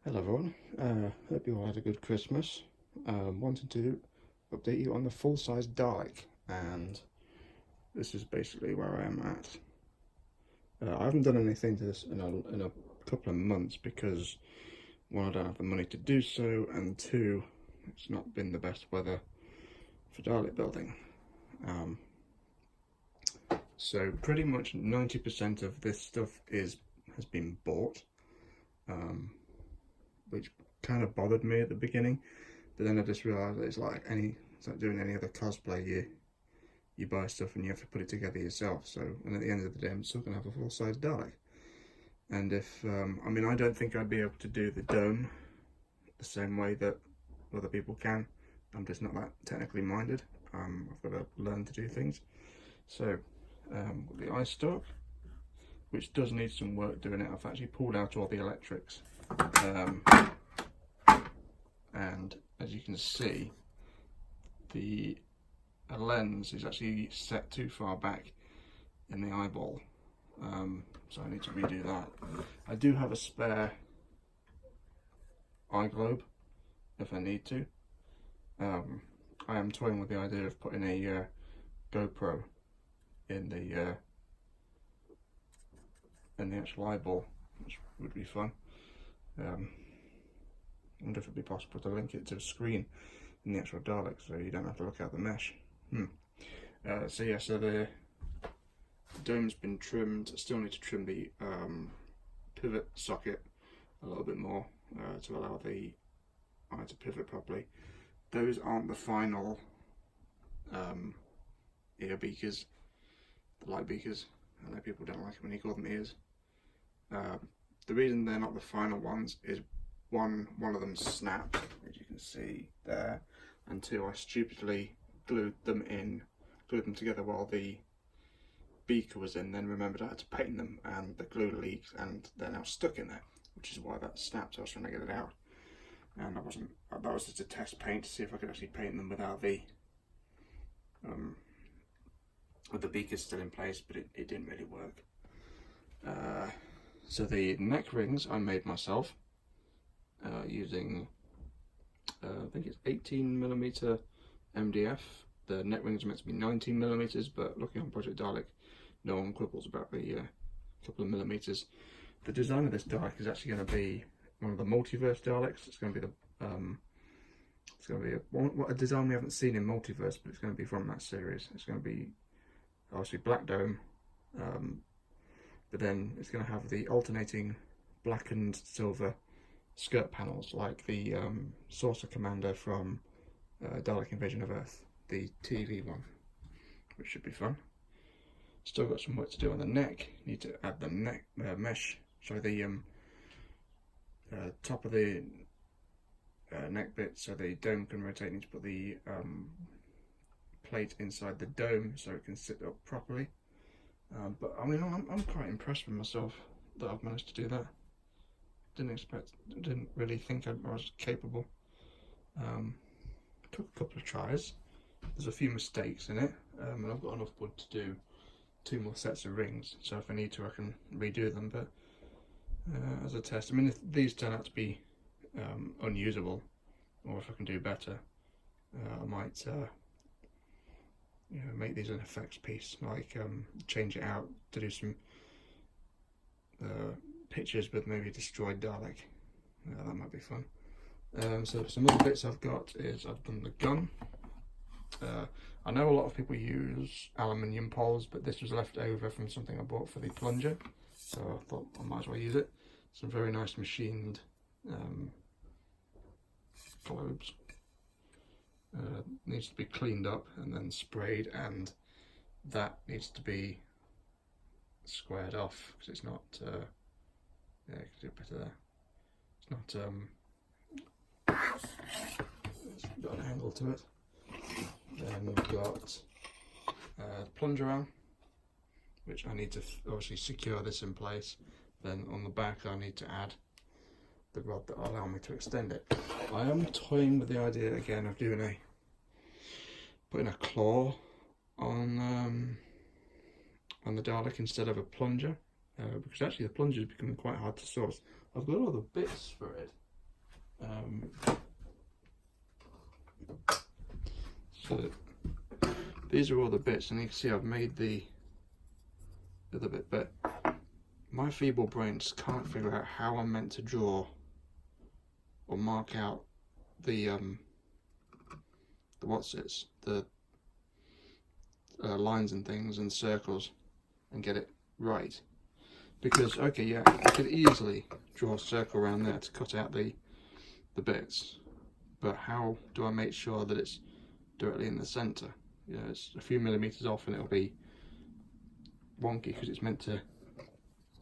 Hello everyone, hope you all had a good Christmas. Wanted to update you on the full-size Dalek, and this is basically where I am at. I haven't done anything to this in a couple of months because, one, I don't have the money to do so, and two, it's not been the best weather for Dalek building. So pretty much 90% of this stuff has been bought. Which kind of bothered me at the beginning, but then I just realised that it's like doing any other cosplay. You buy stuff and you have to put it together yourself. So, and at the end of the day, I'm still gonna have a full-size Dalek. And if I mean, I don't think I'd be able to do the dome the same way that other people can. I'm just not that technically minded. I've got to learn to do things. So, the eye stalk, which does need some work doing it. I've actually pulled out all the electrics. And as you can see, the lens is actually set too far back in the eyeball, so I need to redo that. I do have a spare eye globe if I need to. I am toying with the idea of putting a GoPro in the actual eyeball, which would be fun. I wonder if it'd be possible to link it to a screen in the actual Dalek so you don't have to look out the mesh. So yeah, so the dome's been trimmed. I still need to trim the pivot socket a little bit more to allow the eye to pivot properly. Those aren't the final ear beakers, the light beakers. I know people don't like it when you call them ears. The reason they're not the final ones is one of them snapped, as you can see there, and two, I stupidly glued them together while the beaker was in, then remembered I had to paint them, and the glue leaked and they're now stuck in there, which is why that snapped. I was trying to get it out, and that was just a test paint to see if I could actually paint them without the with the beakers still in place, but it didn't really work. So the neck rings I made myself using I think it's 18mm MDF. The neck rings are meant to be 19mm, but looking on Project Dalek, no one quibbles about the couple of millimeters. The design of this Dalek is actually going to be one of the multiverse Daleks. It's going to be a design we haven't seen in multiverse, but it's going to be from that series. It's going to be obviously black dome, but then it's going to have the alternating black and silver skirt panels like the Saucer Commander from Dalek Invasion of Earth, the TV one, which should be fun. Still got some work to do on the neck. Need to add the neck mesh, sorry, the top of the neck bit so the dome can rotate. Need to put the plate inside the dome so it can sit up properly. But I mean, I'm quite impressed with myself that I've managed to do that. Didn't really think I was capable. Took a couple of tries. There's a few mistakes in it, and I've got enough wood to do 2 more sets of rings, so if I need to I can redo them, but as a test, I mean, if these turn out to be unusable, or if I can do better, I might make these an effects piece, like change it out to do some pictures with maybe destroyed Dalek. That might be fun. So some other bits I've got is I've done the gun. I know a lot of people use aluminium poles, but this was left over from something I bought for the plunger, so I thought I might as well use it. Some very nice machined globes. Needs to be cleaned up and then sprayed, and that needs to be squared off because it's not yeah, I could do better there. It's not it's got an angle to it. Then we've got plunger arm, which I need to obviously secure this in place. Then on the back I need to add the rod that will allow me to extend it. I am toying with the idea again of putting a claw on the Dalek instead of a plunger, because actually the plunger is becoming quite hard to source. I've got all the bits for it, So these are all the bits, and you can see I've made the other bit, but my feeble brain just can't figure out how I'm meant to draw or mark out the lines and things and circles and get it right. Because okay, yeah, I could easily draw a circle around there to cut out the bits, but how do I make sure that it's directly in the center? You know, it's a few millimeters off and it'll be wonky because it's meant to.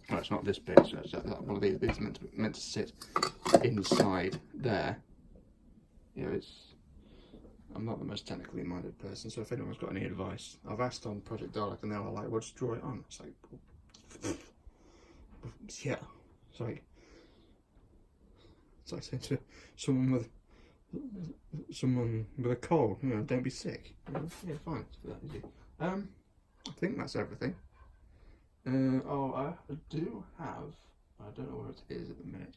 Well, it's not this bit. So it's one of these. These are meant to sit inside there. You know, I'm not the most technically minded person, so if anyone's got any advice, I've asked on Project Dalek, and they were like, "Well, just draw it on." It's like, yeah, it's like saying to someone with a cold, you know, don't be sick. Yeah, fine. It's that easy. I think that's everything. Oh, I do have. I don't know where it is at the minute.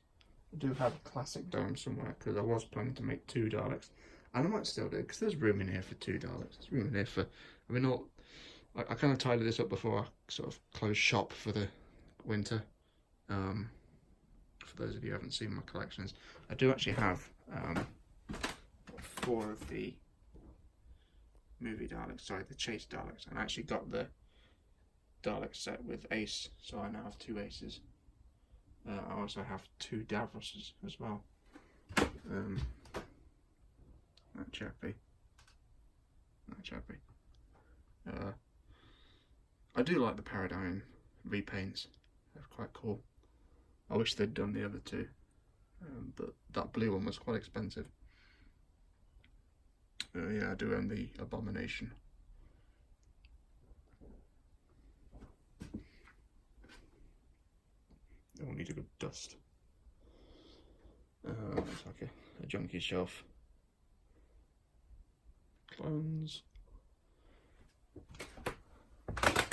I do have a classic dome somewhere because I was planning to make 2 Daleks, and I might still do because there's room in here for 2 Daleks. There's room in here for. I mean, I kind of tidied this up before I sort of closed shop for the winter. For those of you who haven't seen my collections, I do actually have 4 of the movie Daleks, sorry, the Chase Daleks, and I actually got the Dalek set with Ace, so I now have 2 Aces. I also have 2 Davroses as well. That chappy. I do like the Paradigm repaints, they're quite cool. I wish they'd done the other 2, but that blue one was quite expensive. Yeah, I do own the Abomination. Oh, need a good dust. It's like a junkie shelf. Clones.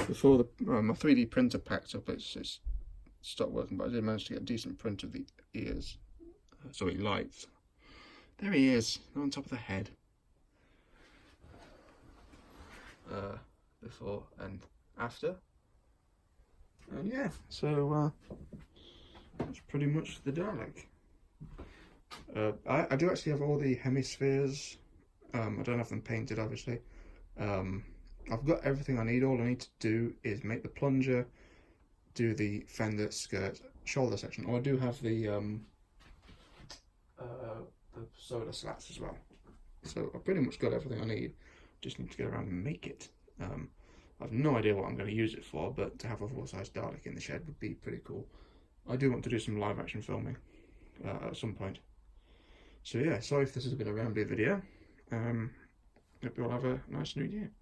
Before my 3D printer packed up, it's stopped working, but I did manage to get a decent print of the ears. Sorry, lights. There he is, on top of the head. Before and after. And yeah, so that's pretty much the Dalek. I do actually have all the hemispheres. I don't have them painted, obviously. I've got everything I need. All I need to do is make the plunger, do the fender, skirt, shoulder section. Oh, I do have the solar slats as well. So I've pretty much got everything I need. Just need to get around and make it. I've no idea what I'm going to use it for, but to have a full-size Dalek in the shed would be pretty cool. I do want to do some live-action filming at some point. So yeah, sorry if this has been a rambly video. Hope you all have a nice new year.